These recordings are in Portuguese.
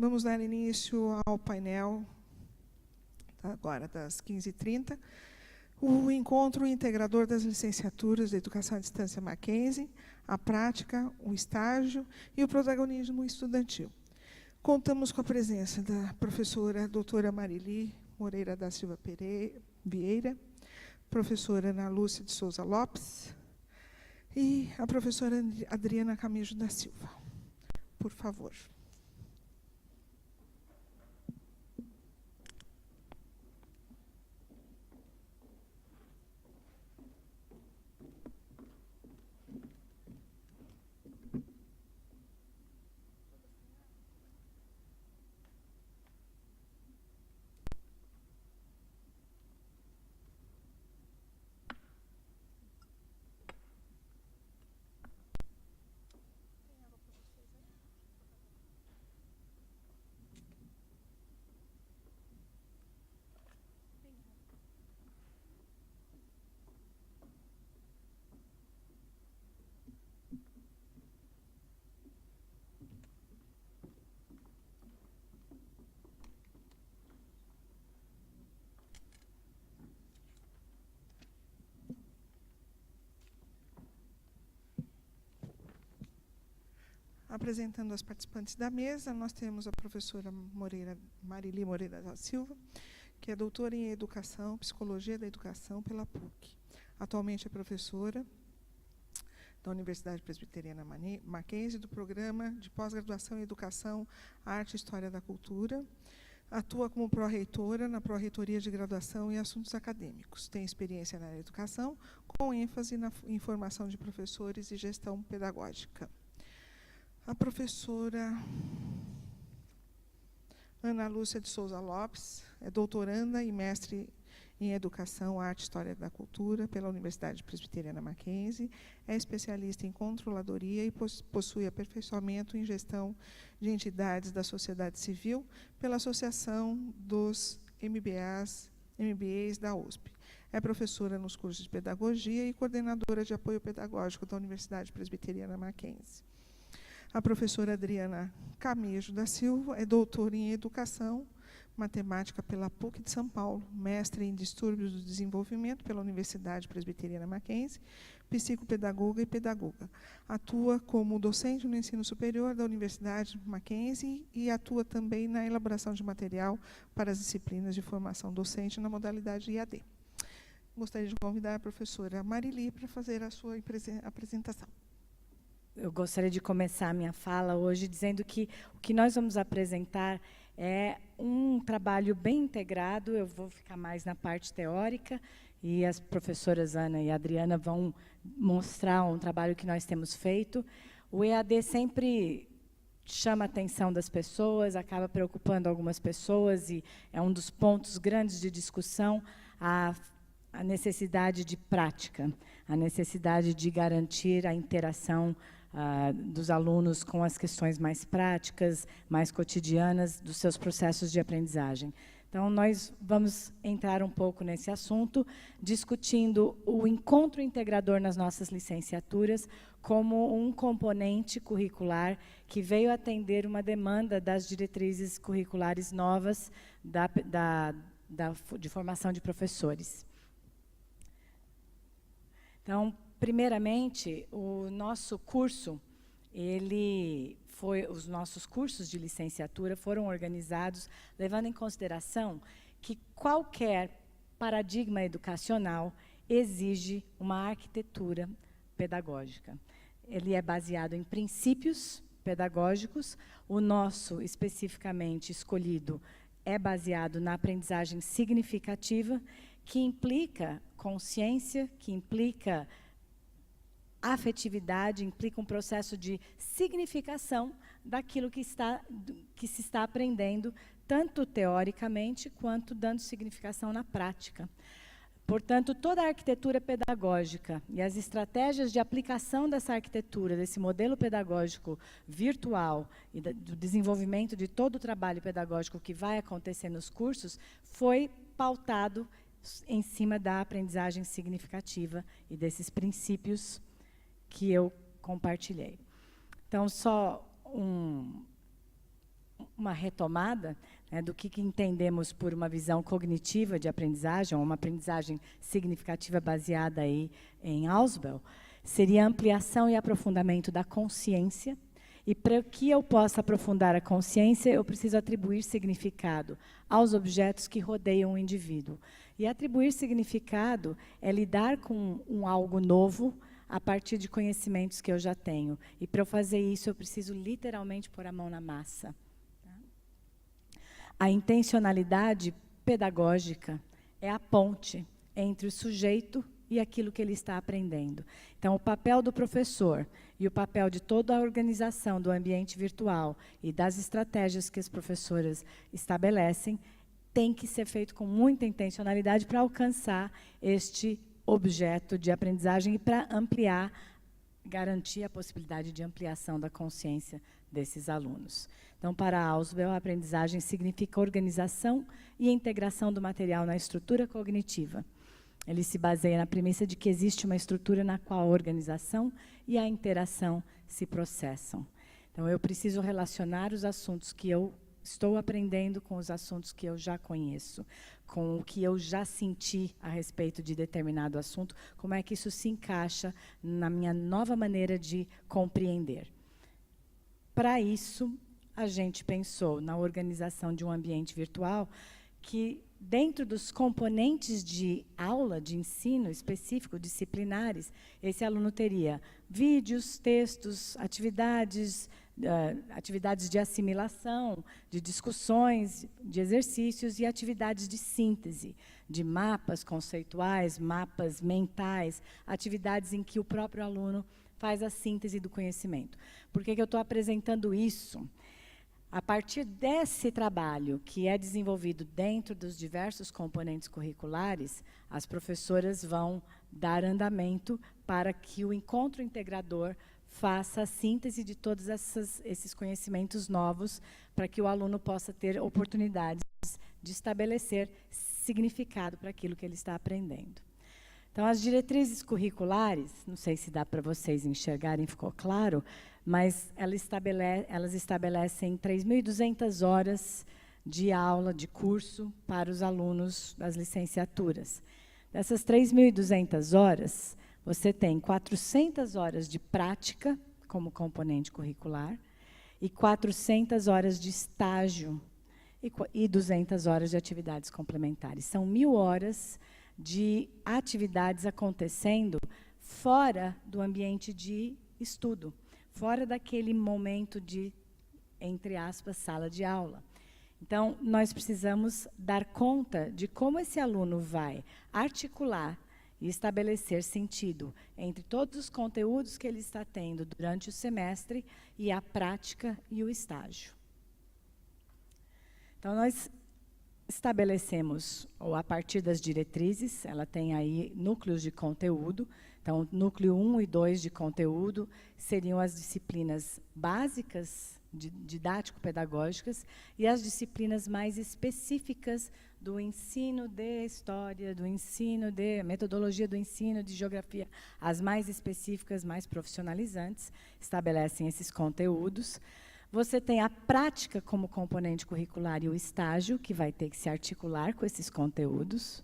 Vamos dar início ao painel, agora das 15h30, o encontro integrador das licenciaturas de Educação à Distância Mackenzie, a prática, o estágio e o protagonismo estudantil. Contamos com a presença da professora doutora Marili Moreira da Silva Vieira, professora Ana Lúcia de Souza Lopes e a professora Adriana Camijo da Silva. Por favor. Apresentando as participantes da mesa, nós temos a professora Marili Moreira da Silva, que é doutora em Educação, Psicologia da Educação pela PUC. Atualmente é professora da Universidade Presbiteriana Mackenzie, do Programa de Pós-Graduação em Educação, Arte e História da Cultura. Atua como pró-reitora na Pró-Reitoria de Graduação e Assuntos Acadêmicos. Tem experiência na área de educação, com ênfase em formação de professores e gestão pedagógica. A professora Ana Lúcia de Souza Lopes é doutoranda e mestre em Educação, Arte e História da Cultura pela Universidade Presbiteriana Mackenzie, é especialista em controladoria e possui aperfeiçoamento em gestão de entidades da sociedade civil pela Associação dos MBAs da USP. É professora nos cursos de Pedagogia e coordenadora de apoio pedagógico da Universidade Presbiteriana Mackenzie. A professora Adriana Camijo da Silva é doutora em Educação, Matemática pela PUC de São Paulo, mestre em Distúrbios do Desenvolvimento pela Universidade Presbiteriana Mackenzie, psicopedagoga e pedagoga. Atua como docente no ensino superior da Universidade Mackenzie e atua também na elaboração de material para as disciplinas de formação docente na modalidade IAD. Gostaria de convidar a professora Marili para fazer a sua apresentação. Eu gostaria de começar a minha fala hoje dizendo que o que nós vamos apresentar é um trabalho bem integrado. Eu vou ficar mais na parte teórica e as professoras Ana e Adriana vão mostrar um trabalho que nós temos feito. O EAD sempre chama a atenção das pessoas, acaba preocupando algumas pessoas e é um dos pontos grandes de discussão, a necessidade de prática, a necessidade de garantir a interação dos alunos com as questões mais práticas, mais cotidianas dos seus processos de aprendizagem. Então, nós vamos entrar um pouco nesse assunto, discutindo o encontro integrador nas nossas licenciaturas como um componente curricular que veio atender uma demanda das diretrizes curriculares novas de formação de professores. Então, primeiramente, o nosso curso, os nossos cursos de licenciatura foram organizados levando em consideração que qualquer paradigma educacional exige uma arquitetura pedagógica. Ele é baseado em princípios pedagógicos. O nosso, especificamente escolhido, é baseado na aprendizagem significativa, que implica consciência, que implica afetividade, implica um processo de significação daquilo que se está aprendendo, tanto teoricamente quanto dando significação na prática. Portanto, toda a arquitetura pedagógica e as estratégias de aplicação dessa arquitetura, desse modelo pedagógico virtual e do desenvolvimento de todo o trabalho pedagógico que vai acontecer nos cursos, foi pautado em cima da aprendizagem significativa e desses princípios que eu compartilhei. Então, só uma retomada, né, do que entendemos por uma visão cognitiva de aprendizagem, ou uma aprendizagem significativa baseada aí em Ausubel, seria a ampliação e aprofundamento da consciência. E para que eu possa aprofundar a consciência, eu preciso atribuir significado aos objetos que rodeiam o indivíduo. E atribuir significado é lidar com algo novo a partir de conhecimentos que eu já tenho. E para eu fazer isso, eu preciso literalmente pôr a mão na massa. A intencionalidade pedagógica é a ponte entre o sujeito e aquilo que ele está aprendendo. Então, o papel do professor e o papel de toda a organização do ambiente virtual e das estratégias que as professoras estabelecem tem que ser feito com muita intencionalidade para alcançar este objeto de aprendizagem e para ampliar, garantir a possibilidade de ampliação da consciência desses alunos. Então, para Ausubel, a aprendizagem significa organização e integração do material na estrutura cognitiva. Ele se baseia na premissa de que existe uma estrutura na qual a organização e a interação se processam. Então, eu preciso relacionar os assuntos que eu estou aprendendo com os assuntos que eu já conheço, com o que eu já senti a respeito de determinado assunto, como é que isso se encaixa na minha nova maneira de compreender. Para isso, a gente pensou na organização de um ambiente virtual que, dentro dos componentes de aula, de ensino específico, disciplinares, esse aluno teria vídeos, textos, atividades de assimilação, de discussões, de exercícios e atividades de síntese, de mapas conceituais, mapas mentais, atividades em que o próprio aluno faz a síntese do conhecimento. Por que eu estou apresentando isso? A partir desse trabalho, que é desenvolvido dentro dos diversos componentes curriculares, as professoras vão dar andamento para que o encontro integrador faça a síntese de todos esses conhecimentos novos, para que o aluno possa ter oportunidades de estabelecer significado para aquilo que ele está aprendendo. Então, as diretrizes curriculares, não sei se dá para vocês enxergarem, ficou claro, mas elas estabelecem 3.200 horas de aula, de curso, para os alunos das licenciaturas. Dessas 3.200 horas, você tem 400 horas de prática, como componente curricular, e 400 horas de estágio, e 200 horas de atividades complementares. São 1.000 horas de atividades acontecendo fora do ambiente de estudo, fora daquele momento de, entre aspas, sala de aula. Então, nós precisamos dar conta de como esse aluno vai articular e estabelecer sentido entre todos os conteúdos que ele está tendo durante o semestre e a prática e o estágio. Então, nós estabelecemos, ou a partir das diretrizes, ela tem aí núcleos de conteúdo. Então, núcleo 1 e 2 de conteúdo seriam as disciplinas básicas, didático-pedagógicas, e as disciplinas mais específicas do ensino de história, do ensino de metodologia do ensino, de geografia. As mais específicas, mais profissionalizantes, estabelecem esses conteúdos. Você tem a prática como componente curricular e o estágio, que vai ter que se articular com esses conteúdos.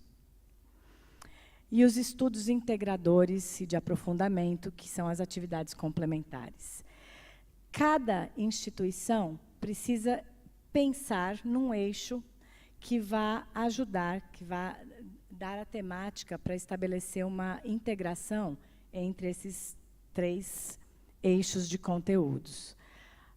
E os estudos integradores e de aprofundamento, que são as atividades complementares. Cada instituição precisa pensar num eixo que vá ajudar, que vá dar a temática para estabelecer uma integração entre esses 3 eixos de conteúdos.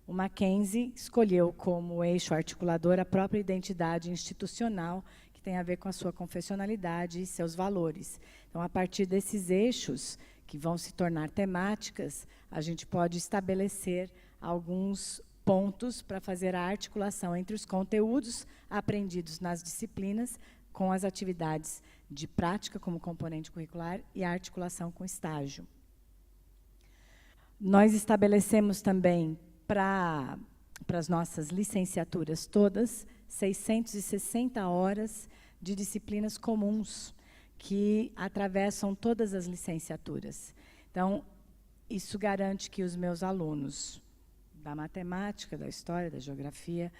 O Mackenzie escolheu como eixo articulador a própria identidade institucional, que tem a ver com a sua confessionalidade e seus valores. Então, a partir desses eixos, que vão se tornar temáticas, a gente pode estabelecer alguns pontos para fazer a articulação entre os conteúdos aprendidos nas disciplinas com as atividades de prática como componente curricular e a articulação com estágio. Nós estabelecemos também para as nossas licenciaturas todas, 660 horas de disciplinas comuns que atravessam todas as licenciaturas. Então, isso garante que os meus alunos da matemática, da história, da geografia,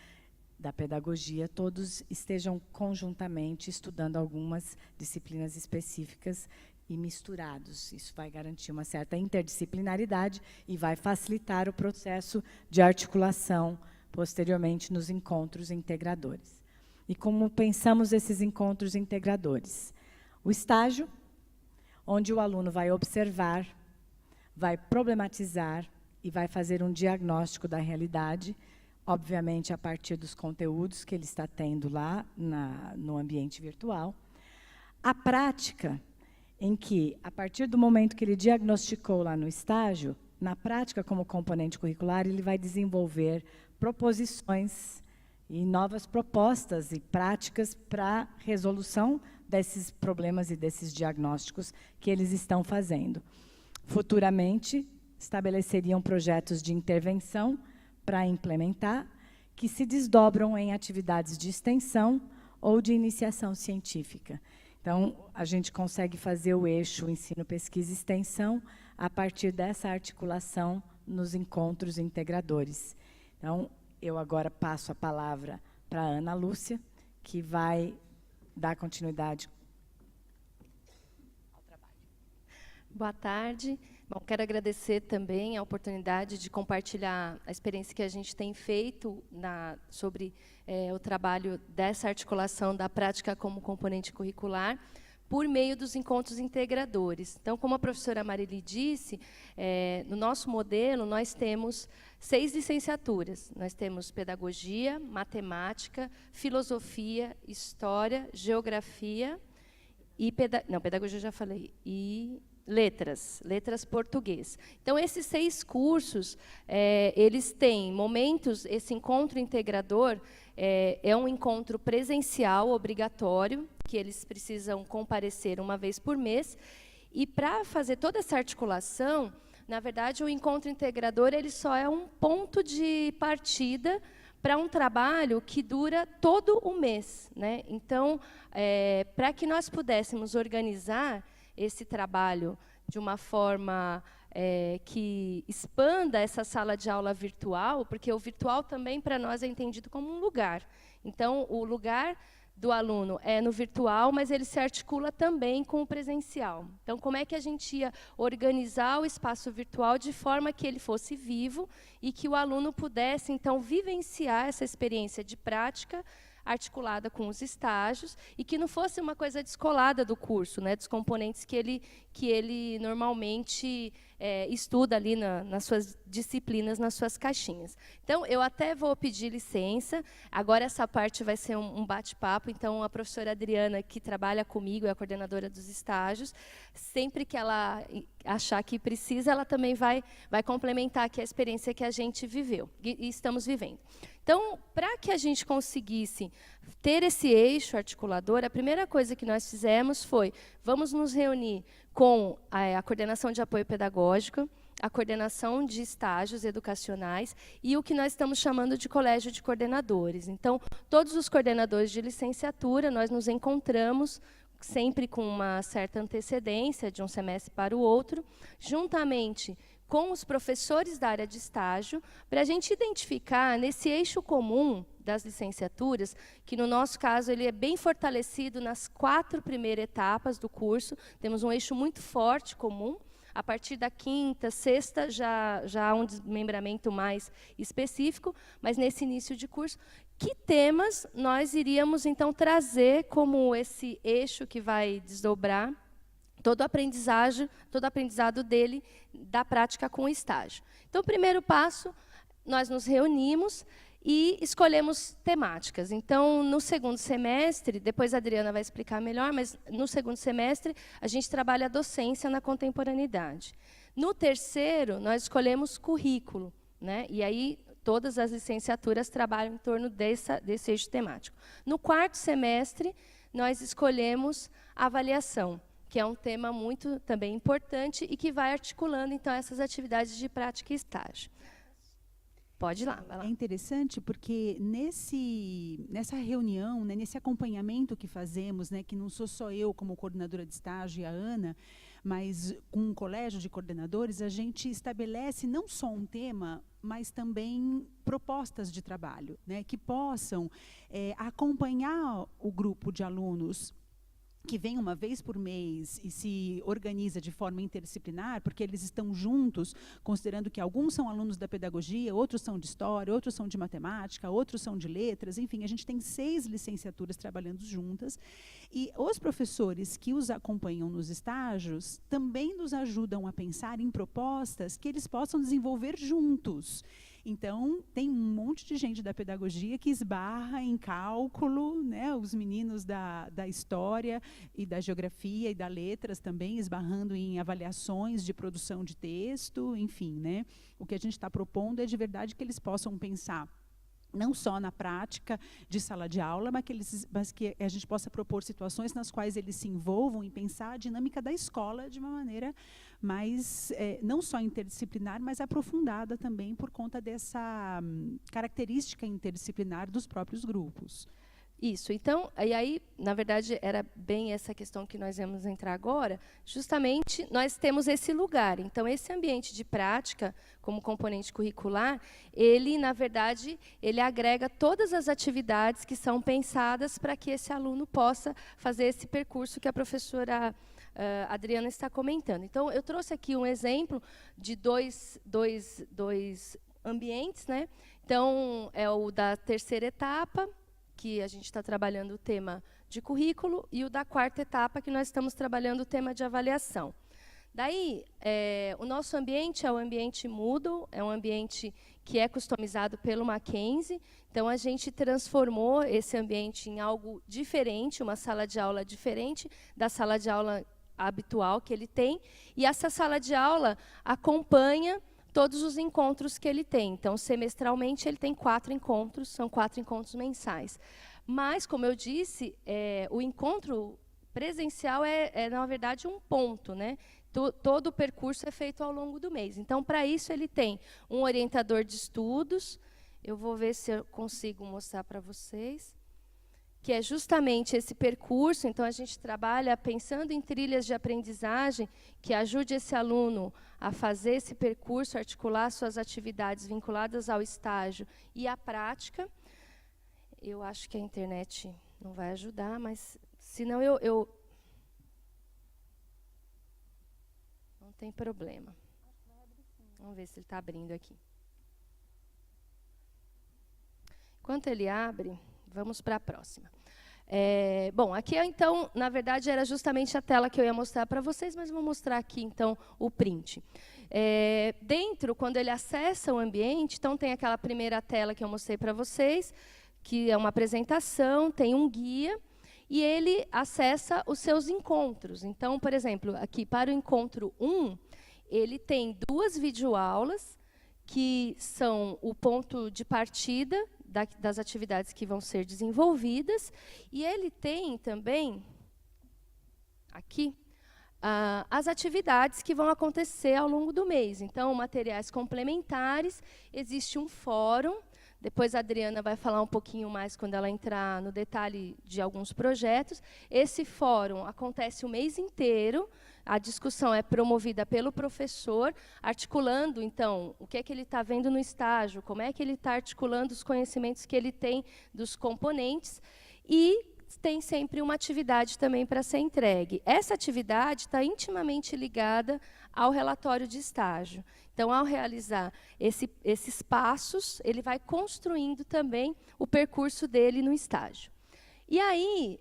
da pedagogia, todos estejam conjuntamente estudando algumas disciplinas específicas e misturados. Isso vai garantir uma certa interdisciplinaridade e vai facilitar o processo de articulação posteriormente nos encontros integradores. E como pensamos esses encontros integradores? O estágio, onde o aluno vai observar, vai problematizar e vai fazer um diagnóstico da realidade, obviamente a partir dos conteúdos que ele está tendo lá no ambiente virtual. A prática, em que, a partir do momento que ele diagnosticou lá no estágio, na prática, como componente curricular, ele vai desenvolver proposições e novas propostas e práticas para resolução desses problemas e desses diagnósticos que eles estão fazendo. Futuramente, estabeleceriam projetos de intervenção para implementar, que se desdobram em atividades de extensão ou de iniciação científica. Então, a gente consegue fazer o eixo ensino, pesquisa e extensão a partir dessa articulação nos encontros integradores. Então, eu agora passo a palavra para a Ana Lúcia, que vai dar continuidade ao trabalho. Boa tarde. Bom, quero agradecer também a oportunidade de compartilhar a experiência que a gente tem feito sobre o trabalho dessa articulação da prática como componente curricular por meio dos encontros integradores. Então, como a professora Marili disse, no nosso modelo nós temos 6 licenciaturas. Nós temos pedagogia, matemática, filosofia, história, geografia e pedagogia eu já falei, e letras português. Então, esses 6 cursos, eles têm momentos, esse encontro integrador é um encontro presencial obrigatório, que eles precisam comparecer uma vez por mês, e para fazer toda essa articulação, na verdade, o encontro integrador ele só é um ponto de partida para um trabalho que dura todo o mês, né? Então, para que nós pudéssemos organizar esse trabalho de uma forma que expanda essa sala de aula virtual, porque o virtual também, para nós, é entendido como um lugar. Então, o lugar do aluno é no virtual, mas ele se articula também com o presencial. Então, como é que a gente ia organizar o espaço virtual de forma que ele fosse vivo e que o aluno pudesse, então, vivenciar essa experiência de prática articulada com os estágios e que não fosse uma coisa descolada do curso, né, dos componentes que ele normalmente estuda ali nas suas disciplinas, nas suas caixinhas. Então, eu até vou pedir licença. Agora, essa parte vai ser um bate-papo. Então, a professora Adriana, que trabalha comigo, é a coordenadora dos estágios, sempre que ela achar que precisa, ela também vai complementar aqui a experiência que a gente viveu e estamos vivendo. Então, para que a gente conseguisse ter esse eixo articulador, a primeira coisa que nós fizemos foi, vamos nos reunir com a coordenação de apoio pedagógico, a coordenação de estágios educacionais e o que nós estamos chamando de colégio de coordenadores. Então, todos os coordenadores de licenciatura, nós nos encontramos sempre com uma certa antecedência de um semestre para o outro, juntamente com os professores da área de estágio, para a gente identificar nesse eixo comum das licenciaturas, que no nosso caso ele é bem fortalecido nas 4 primeiras etapas do curso, temos um eixo muito forte comum, a partir da 5ª, 6ª já há um desmembramento mais específico, mas nesse início de curso, que temas nós iríamos então trazer como esse eixo que vai desdobrar todo o aprendizado dele da prática com o estágio. Então, o primeiro passo, nós nos reunimos e escolhemos temáticas. Então, no segundo semestre, depois a Adriana vai explicar melhor, mas no segundo semestre a gente trabalha a docência na contemporaneidade. No terceiro, nós escolhemos currículo, né? E aí todas as licenciaturas trabalham em torno desse eixo temático. No quarto semestre, nós escolhemos avaliação, que é um tema muito também importante e que vai articulando, então, essas atividades de prática e estágio. Pode ir lá, vai lá. É interessante porque nessa reunião, né, nesse acompanhamento que fazemos, né, que não sou só eu como coordenadora de estágio e a Ana, mas com um colégio de coordenadores, a gente estabelece não só um tema, mas também propostas de trabalho, né, que possam acompanhar o grupo de alunos que vem uma vez por mês e se organiza de forma interdisciplinar, porque eles estão juntos, considerando que alguns são alunos da pedagogia, outros são de história, outros são de matemática, outros são de letras, enfim, a gente tem 6 licenciaturas trabalhando juntas, e os professores que os acompanham nos estágios também nos ajudam a pensar em propostas que eles possam desenvolver juntos. Então, tem um monte de gente da pedagogia que esbarra em cálculo, né? Os meninos da história e da geografia e da letras também esbarrando em avaliações de produção de texto, enfim, né? O que a gente está propondo é de verdade que eles possam pensar não só na prática de sala de aula, mas que a gente possa propor situações nas quais eles se envolvam em pensar a dinâmica da escola de uma maneira mais, não só interdisciplinar, mas aprofundada também por conta dessa característica interdisciplinar dos próprios grupos. Isso. Então, e aí, na verdade, era bem essa questão que nós vamos entrar agora. Justamente, nós temos esse lugar. Então, esse ambiente de prática, como componente curricular, ele, na verdade, ele agrega todas as atividades que são pensadas para que esse aluno possa fazer esse percurso que a professora Adriana está comentando. Então, eu trouxe aqui um exemplo de dois ambientes, né? Então, é o da terceira etapa, que a gente está trabalhando o tema de currículo, e o da quarta etapa, que nós estamos trabalhando o tema de avaliação. Daí, o nosso ambiente é um ambiente Moodle, é um ambiente que é customizado pelo Mackenzie. Então, a gente transformou esse ambiente em algo diferente, uma sala de aula diferente da sala de aula habitual que ele tem, e essa sala de aula acompanha todos os encontros que ele tem. Então, semestralmente, ele tem 4 encontros, são 4 encontros mensais. Mas, como eu disse, o encontro presencial na verdade, um ponto, né? Todo o percurso é feito ao longo do mês. Então, para isso, ele tem um orientador de estudos. Eu vou ver se eu consigo mostrar para vocês, que é justamente esse percurso. Então, a gente trabalha pensando em trilhas de aprendizagem que ajude esse aluno a fazer esse percurso, articular suas atividades vinculadas ao estágio e à prática. Eu acho que a internet não vai ajudar, mas, senão, eu não tem problema. Vamos ver se ele está abrindo aqui. Enquanto ele abre, vamos para a próxima. Bom, aqui, então, na verdade, era justamente a tela que eu ia mostrar para vocês, mas vou mostrar aqui, então, o print. Dentro, quando ele acessa o ambiente, então, tem aquela primeira tela que eu mostrei para vocês, que é uma apresentação, tem um guia, e ele acessa os seus encontros. Então, por exemplo, aqui, para o encontro 1, ele tem 2 videoaulas, que são o ponto de partida das atividades que vão ser desenvolvidas, e ele tem também, aqui, as atividades que vão acontecer ao longo do mês. Então, materiais complementares, existe um fórum, depois a Adriana vai falar um pouquinho mais quando ela entrar no detalhe de alguns projetos. Esse fórum acontece o mês inteiro, a discussão é promovida pelo professor, articulando, então, o que é que ele está vendo no estágio, como é que ele está articulando os conhecimentos que ele tem dos componentes, e tem sempre uma atividade também para ser entregue. Essa atividade está intimamente ligada ao relatório de estágio. Então, ao realizar esses passos, ele vai construindo também o percurso dele no estágio. E aí,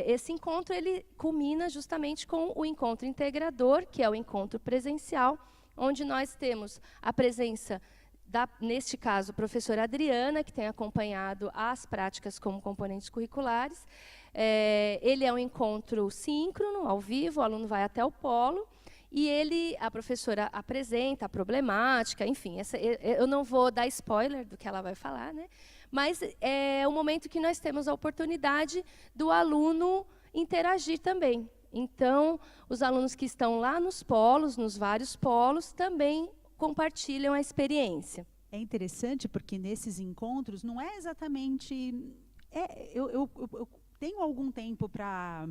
esse encontro ele culmina justamente com o encontro integrador, que é o encontro presencial, onde nós temos a presença neste caso, a professora Adriana, que tem acompanhado as práticas como componentes curriculares. Ele é um encontro síncrono, ao vivo, o aluno vai até o polo, e a professora apresenta a problemática, enfim, eu não vou dar spoiler do que ela vai falar, né? Mas é o momento que nós temos a oportunidade do aluno interagir também. Então, os alunos que estão lá nos polos, nos vários polos, também compartilham a experiência. É interessante porque nesses encontros não é exatamente... eu tenho algum tempo para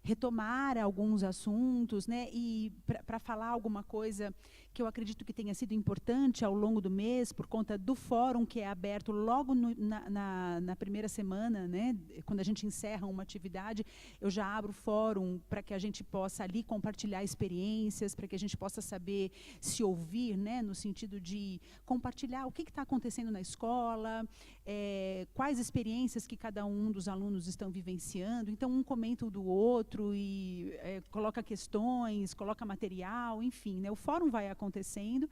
retomar alguns assuntos, né, e para falar alguma coisa que eu acredito que tenha sido importante ao longo do mês, por conta do fórum que é aberto logo na primeira semana, né, quando a gente encerra uma atividade, eu já abro o fórum para que a gente possa ali compartilhar experiências, para que a gente possa saber se ouvir, né, no sentido de compartilhar o que está acontecendo na escola, quais experiências que cada um dos alunos estão vivenciando. Então, um comenta o do outro e coloca questões, coloca material, enfim, né, o fórum vai acontecendo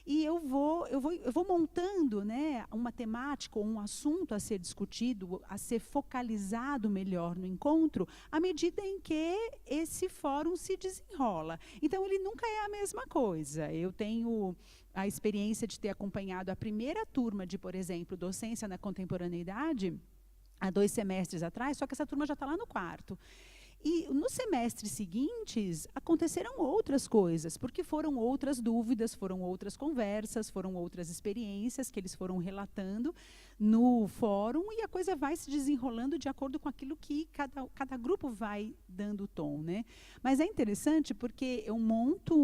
e eu vou montando, né, uma temática ou um assunto a ser discutido, a ser focalizado melhor no encontro, à medida em que esse fórum se desenrola. Então, ele nunca é a mesma coisa. Eu tenho a experiência de ter acompanhado a primeira turma de, por exemplo, docência na contemporaneidade, há 2 semestres atrás, só que essa turma já está lá no 4º. E nos semestres seguintes, aconteceram outras coisas, porque foram outras dúvidas, foram outras conversas, foram outras experiências que eles foram relatando no fórum, e a coisa vai se desenrolando de acordo com aquilo que cada grupo vai dando tom, né? Mas é interessante porque eu monto,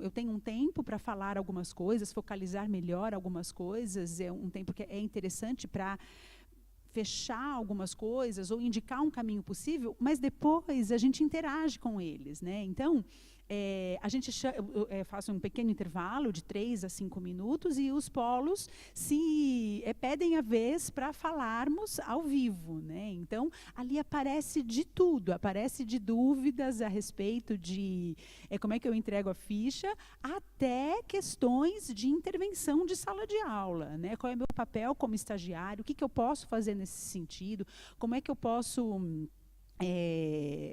eu tenho um tempo para falar algumas coisas, focalizar melhor algumas coisas, é um tempo que é interessante para fechar algumas coisas ou indicar um caminho possível, mas depois a gente interage com eles, né? Então, a gente faz um pequeno intervalo de 3 a 5 minutos e os polos se pedem a vez para falarmos ao vivo, né? Então, ali aparece de tudo, aparece de dúvidas a respeito de como é que eu entrego a ficha, até questões de intervenção de sala de aula, né? Qual é o meu papel como estagiário, o que eu posso fazer nesse sentido, como é que eu posso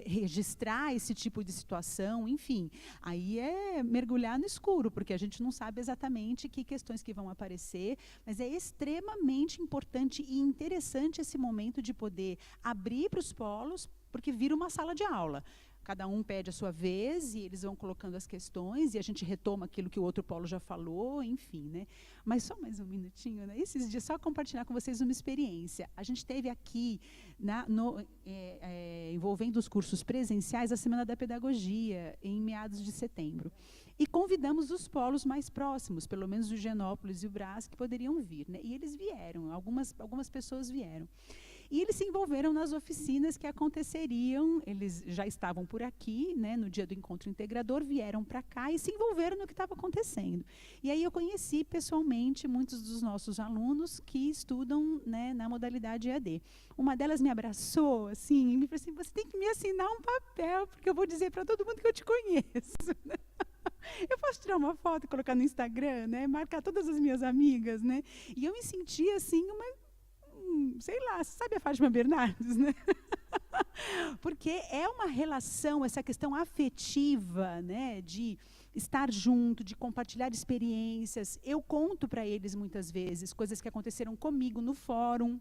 registrar esse tipo de situação, enfim, aí é mergulhar no escuro, porque a gente não sabe exatamente que questões que vão aparecer, mas é extremamente importante e interessante esse momento de poder abrir para os polos, porque vira uma sala de aula. Cada um pede a sua vez e eles vão colocando as questões e a gente retoma aquilo que o outro polo já falou, enfim, né? Mas só mais um minutinho, né? Esses dias, só compartilhar com vocês uma experiência. A gente teve aqui, envolvendo os cursos presenciais, a Semana da Pedagogia, em meados de setembro. E convidamos os polos mais próximos, pelo menos o Higienópolis e o Brás, que poderiam vir, né? E eles vieram, algumas pessoas vieram. E eles se envolveram nas oficinas que aconteceriam, eles já estavam por aqui, né, no dia do encontro integrador, vieram para cá e se envolveram no que estava acontecendo. E aí eu conheci pessoalmente muitos dos nossos alunos que estudam, né, na modalidade EAD. Uma delas me abraçou assim, e me falou assim, você tem que me assinar um papel, porque eu vou dizer para todo mundo que eu te conheço. Eu posso tirar uma foto e colocar no Instagram, né, marcar todas as minhas amigas, né? E eu me senti assim, sei lá, sabe a Fátima Bernardes, né? Porque é uma relação, essa questão afetiva, né, de estar junto, de compartilhar experiências. Eu conto para eles muitas vezes coisas que aconteceram comigo no fórum,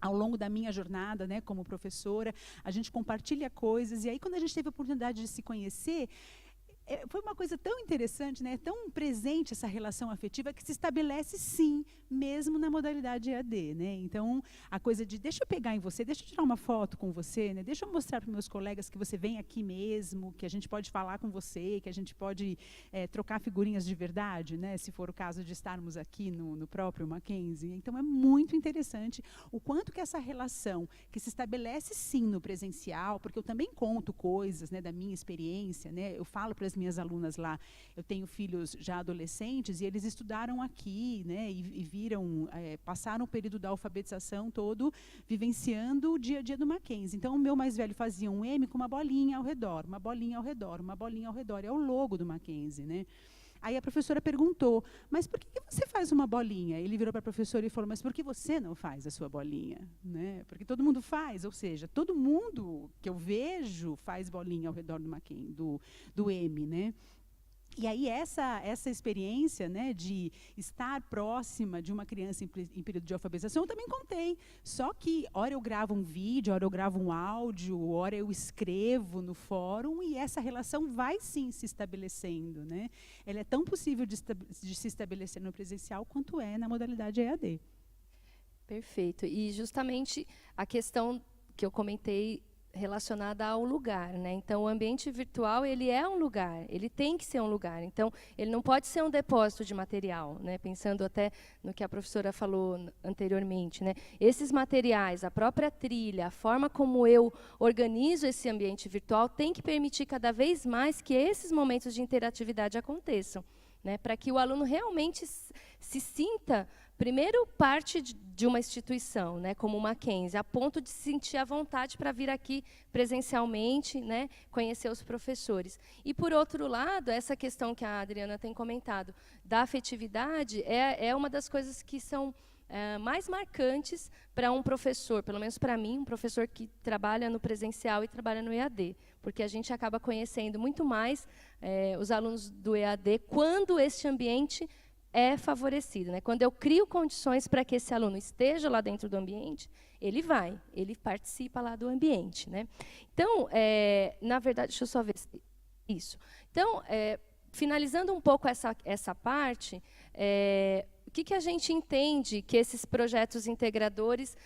ao longo da minha jornada, né, como professora. A gente compartilha coisas e aí quando a gente teve a oportunidade de se conhecer, foi uma coisa tão interessante, né? Tão presente essa relação afetiva que se estabelece, sim, mesmo na modalidade EAD, né? Então, a coisa de deixa eu pegar em você, deixa eu tirar uma foto com você, né? Deixa eu mostrar para meus colegas que você vem aqui mesmo, que a gente pode falar com você, que a gente pode trocar figurinhas de verdade, né? Se for o caso de estarmos aqui no próprio Mackenzie. Então, é muito interessante o quanto que essa relação que se estabelece, sim, no presencial, porque eu também conto coisas, né, da minha experiência, né? Eu falo para as minhas alunas lá, eu tenho filhos já adolescentes e eles estudaram aqui, né, e viram, passaram o período da alfabetização todo vivenciando o dia a dia do Mackenzie. Então, o meu mais velho fazia um M com uma bolinha ao redor, uma bolinha ao redor, uma bolinha ao redor. É o logo do Mackenzie, né? Aí a professora perguntou, mas por que você faz uma bolinha? Ele virou para a professora e falou, mas por que você não faz a sua bolinha? Né? Porque todo mundo faz, ou seja, todo mundo que eu vejo faz bolinha ao redor do Mackenzie, do M, né? E aí essa experiência, né, de estar próxima de uma criança em período de alfabetização, eu também contei. Só que, ora eu gravo um vídeo, ora eu gravo um áudio, ora eu escrevo no fórum, e essa relação vai sim se estabelecendo, né? Ela é tão possível de se estabelecer no presencial quanto é na modalidade EAD. Perfeito. E justamente a questão que eu comentei relacionada ao lugar, né? Então, o ambiente virtual, ele é um lugar, ele tem que ser um lugar. Então, ele não pode ser um depósito de material, né? Pensando até no que a professora falou anteriormente, né? Esses materiais, a própria trilha, a forma como eu organizo esse ambiente virtual, tem que permitir cada vez mais que esses momentos de interatividade aconteçam, né? Para que o aluno realmente se sinta, primeiro, parte de uma instituição, né, como o Mackenzie, a ponto de se sentir à vontade para vir aqui presencialmente, né, conhecer os professores. E, por outro lado, essa questão que a Adriana tem comentado, da afetividade, é uma das coisas que são mais marcantes para um professor, pelo menos para mim, um professor que trabalha no presencial e trabalha no EAD, porque a gente acaba conhecendo muito mais os alunos do EAD quando este ambiente é favorecido, né? Quando eu crio condições para que esse aluno esteja lá dentro do ambiente, ele participa lá do ambiente, né? Então, na verdade, deixa eu só ver isso. Então, finalizando um pouco essa parte, o que a gente entende que esses projetos integradores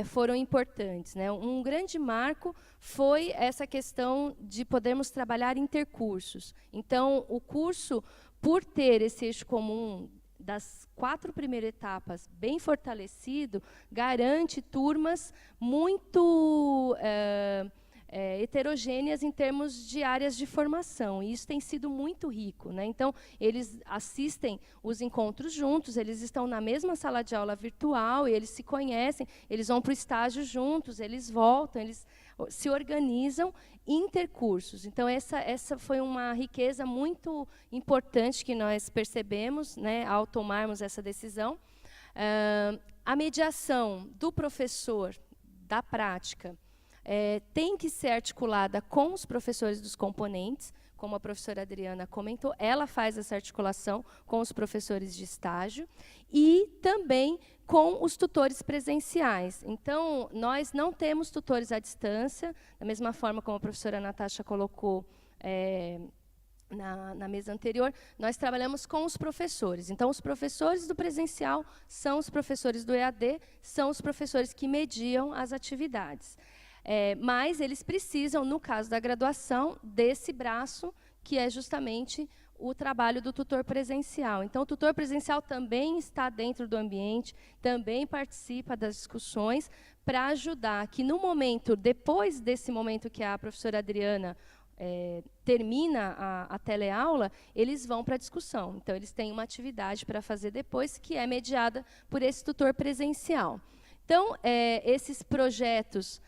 foram importantes, né? Um grande marco foi essa questão de podermos trabalhar intercursos. Então, o curso, por ter esse eixo comum das 4 primeiras etapas bem fortalecido, garante turmas muito heterogêneas em termos de áreas de formação. E isso tem sido muito rico, né? Então, eles assistem os encontros juntos, eles estão na mesma sala de aula virtual, e eles se conhecem, eles vão para o estágio juntos, eles voltam, eles se organizam intercursos. Então, essa foi uma riqueza muito importante que nós percebemos, né, ao tomarmos essa decisão. A mediação do professor, da prática, tem que ser articulada com os professores dos componentes, como a professora Adriana comentou, ela faz essa articulação com os professores de estágio e também com os tutores presenciais. Então, nós não temos tutores à distância, da mesma forma como a professora Natasha colocou na mesa anterior, nós trabalhamos com os professores. Então, os professores do presencial são os professores do EAD, são os professores que mediam as atividades. Mas eles precisam, no caso da graduação, desse braço, que é justamente o trabalho do tutor presencial. Então, o tutor presencial também está dentro do ambiente, também participa das discussões, para ajudar que, no momento, depois desse momento que a professora Adriana termina a teleaula, eles vão para a discussão. Então, eles têm uma atividade para fazer depois, que é mediada por esse tutor presencial. Então, esses projetos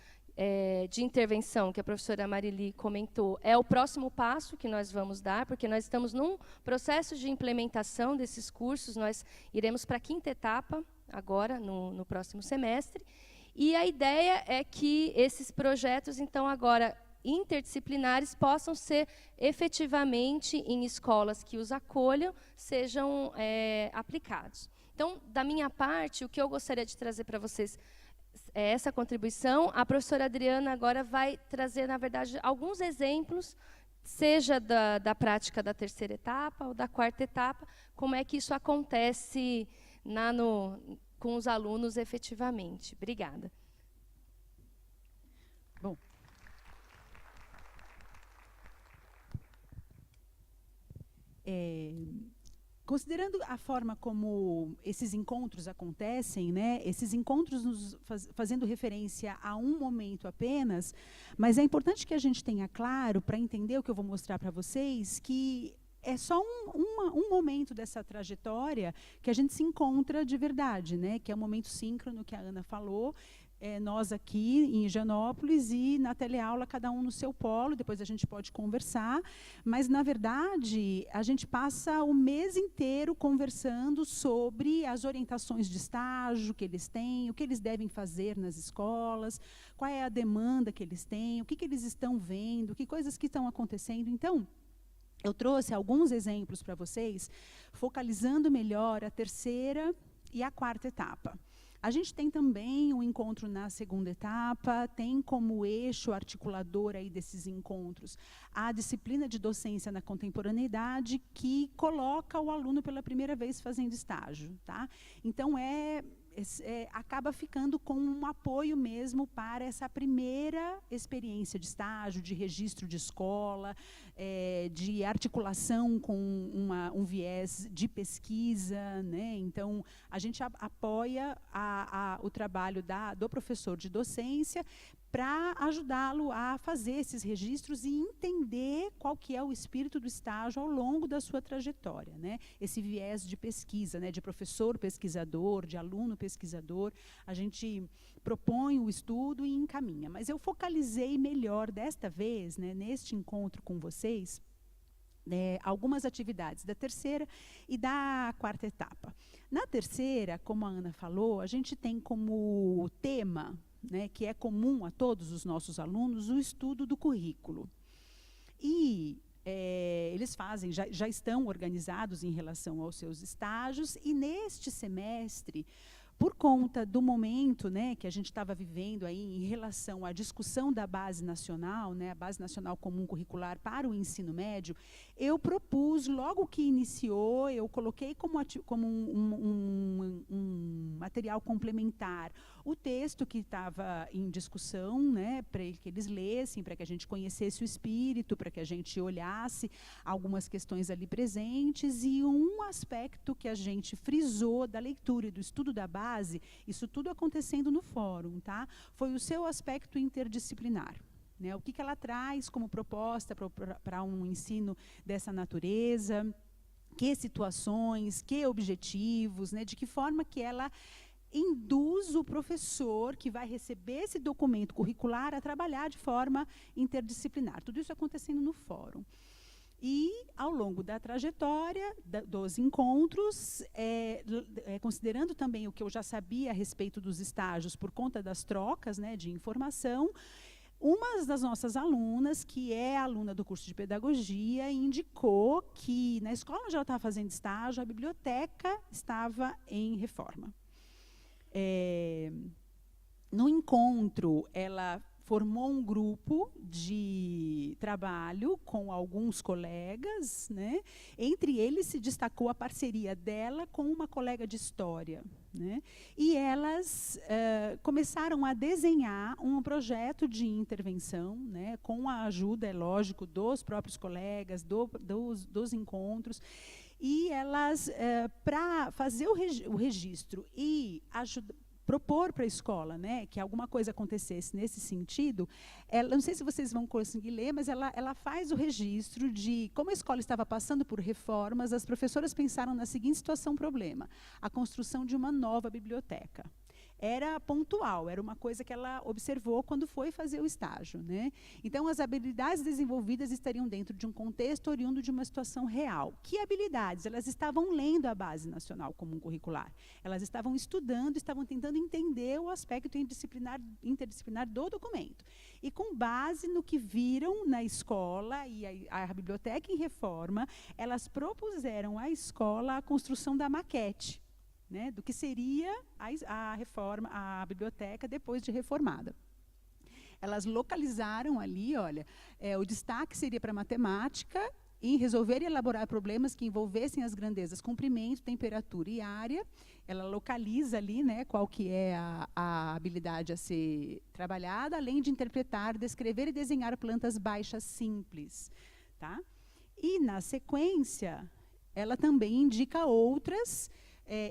de intervenção que a professora Marili comentou, é o próximo passo que nós vamos dar, porque nós estamos num processo de implementação desses cursos, nós iremos para a 5ª etapa, agora, no próximo semestre, e a ideia é que esses projetos, então, agora, interdisciplinares, possam ser efetivamente, em escolas que os acolham, sejam aplicados. Então, da minha parte, o que eu gostaria de trazer para vocês essa contribuição. A professora Adriana agora vai trazer, na verdade, alguns exemplos, seja da prática da 3ª etapa ou da 4ª etapa, como é que isso acontece com os alunos efetivamente. Obrigada. Bom. Considerando a forma como esses encontros acontecem, né, esses encontros nos fazendo referência a um momento apenas, mas é importante que a gente tenha claro, para entender o que eu vou mostrar para vocês, que é só um momento dessa trajetória que a gente se encontra de verdade, né, que é o momento síncrono que a Ana falou, nós aqui em Higienópolis e na teleaula, cada um no seu polo, depois a gente pode conversar, mas, na verdade, a gente passa o mês inteiro conversando sobre as orientações de estágio que eles têm, o que eles devem fazer nas escolas, qual é a demanda que eles têm, o que eles estão vendo, que coisas que estão acontecendo. Então, eu trouxe alguns exemplos para vocês, focalizando melhor a 3ª e a 4ª etapa. A gente tem também um encontro na 2ª etapa, tem como eixo articulador aí desses encontros a disciplina de docência na contemporaneidade, que coloca o aluno pela primeira vez fazendo estágio, tá? Então, acaba ficando com um apoio mesmo para essa primeira experiência de estágio, de registro de escola, de articulação com um viés de pesquisa, né? Então, a gente apoia o trabalho do professor de docência para ajudá-lo a fazer esses registros e entender qual que é o espírito do estágio ao longo da sua trajetória, né? Esse viés de pesquisa, né? De professor pesquisador, de aluno pesquisador, a gente propõe o estudo e encaminha. Mas eu focalizei melhor desta vez, né, neste encontro com vocês, algumas atividades da terceira e da quarta etapa. Na terceira, como a Ana falou, a gente tem como tema, né, que é comum a todos os nossos alunos, o estudo do currículo. E eles fazem, já estão organizados em relação aos seus estágios, e neste semestre, por conta do momento, né, que a gente estava vivendo aí em relação à discussão da base nacional, né, a base nacional comum curricular para o ensino médio, eu propus, logo que iniciou, eu coloquei como um material complementar o texto que estava em discussão, né, para que eles lessem, para que a gente conhecesse o espírito, para que a gente olhasse algumas questões ali presentes, e um aspecto que a gente frisou da leitura e do estudo da base, isso tudo acontecendo no fórum, tá? Foi o seu aspecto interdisciplinar. Né? O que ela traz como proposta para um ensino dessa natureza, que situações, que objetivos, né? De que forma que ela induz o professor que vai receber esse documento curricular a trabalhar de forma interdisciplinar. Tudo isso acontecendo no fórum. E, ao longo da trajetória dos encontros, considerando também o que eu já sabia a respeito dos estágios por conta das trocas, né, de informação, uma das nossas alunas, que é aluna do curso de pedagogia, indicou que, na escola onde ela estava fazendo estágio, a biblioteca estava em reforma. No encontro, ela formou um grupo de trabalho com alguns colegas, né? Entre eles se destacou a parceria dela com uma colega de história, né? E elas começaram a desenhar um projeto de intervenção, né? Com a ajuda, é lógico, dos próprios colegas, dos encontros. E elas, para fazer o registro e propor para a escola, né, que alguma coisa acontecesse nesse sentido, não sei se vocês vão conseguir ler, mas ela faz o registro de como a escola estava passando por reformas. As professoras pensaram na seguinte situação-problema: a construção de uma nova biblioteca. Era pontual, era uma coisa que ela observou quando foi fazer o estágio, né? Então, as habilidades desenvolvidas estariam dentro de um contexto oriundo de uma situação real. Que habilidades? Elas estavam lendo a Base Nacional Comum Curricular. Elas estavam estudando, estavam tentando entender o aspecto interdisciplinar do documento. E, com base no que viram na escola e a biblioteca em reforma, elas propuseram à escola a construção da maquete, né, do que seria a reforma, a biblioteca depois de reformada. Elas localizaram ali, olha, o destaque seria para matemática, em resolver e elaborar problemas que envolvessem as grandezas comprimento, temperatura e área. Ela localiza ali, né, qual que é a habilidade a ser trabalhada, além de interpretar, descrever e desenhar plantas baixas simples. Tá? E, na sequência, ela também indica outras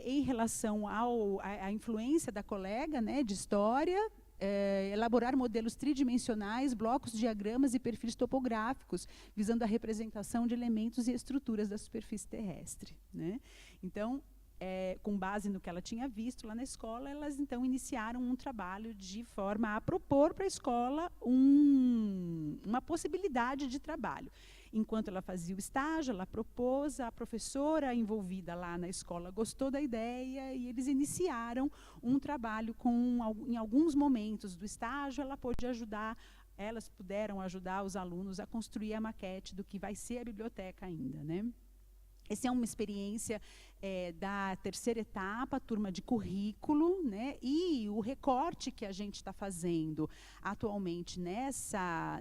em relação à influência da colega, né, de história, elaborar modelos tridimensionais, blocos, diagramas e perfis topográficos, visando a representação de elementos e estruturas da superfície terrestre. Né? Então, com base no que ela tinha visto lá na escola, elas então iniciaram um trabalho de forma a propor para a escola uma possibilidade de trabalho. Enquanto ela fazia o estágio, ela propôs, a professora envolvida lá na escola gostou da ideia e eles iniciaram um trabalho em alguns momentos do estágio, elas puderam ajudar os alunos a construir a maquete do que vai ser a biblioteca ainda, né? Essa é uma experiência da terceira etapa, turma de currículo, né? E o recorte que a gente está fazendo atualmente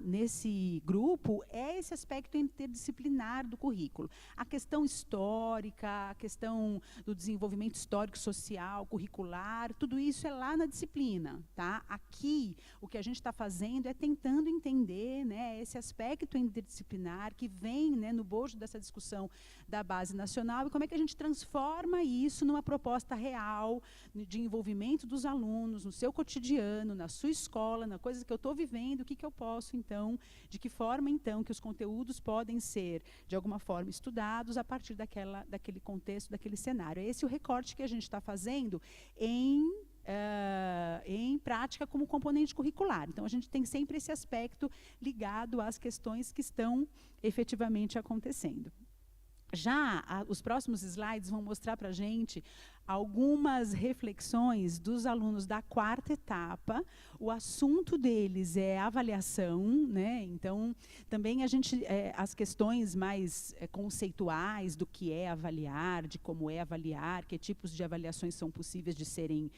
nesse grupo é esse aspecto interdisciplinar do currículo. A questão histórica, a questão do desenvolvimento histórico, social, curricular, tudo isso é lá na disciplina, tá? Aqui, o que a gente está fazendo é tentando entender, né, esse aspecto interdisciplinar que vem, né, no bojo dessa discussão da base nacional, e como é que a gente transforma isso numa proposta real de envolvimento dos alunos no seu cotidiano, na sua escola, na coisa que eu estou vivendo, o que eu posso, então, de que forma, então, que os conteúdos podem ser, de alguma forma, estudados a partir daquele contexto, daquele cenário. Esse é o recorte que a gente está fazendo em prática como componente curricular. Então, a gente tem sempre esse aspecto ligado às questões que estão efetivamente acontecendo. Já os próximos slides vão mostrar para a gente algumas reflexões dos alunos da quarta etapa. O assunto deles é avaliação, né? Então, também as questões mais conceituais do que é avaliar, de como é avaliar, que tipos de avaliações são possíveis de serem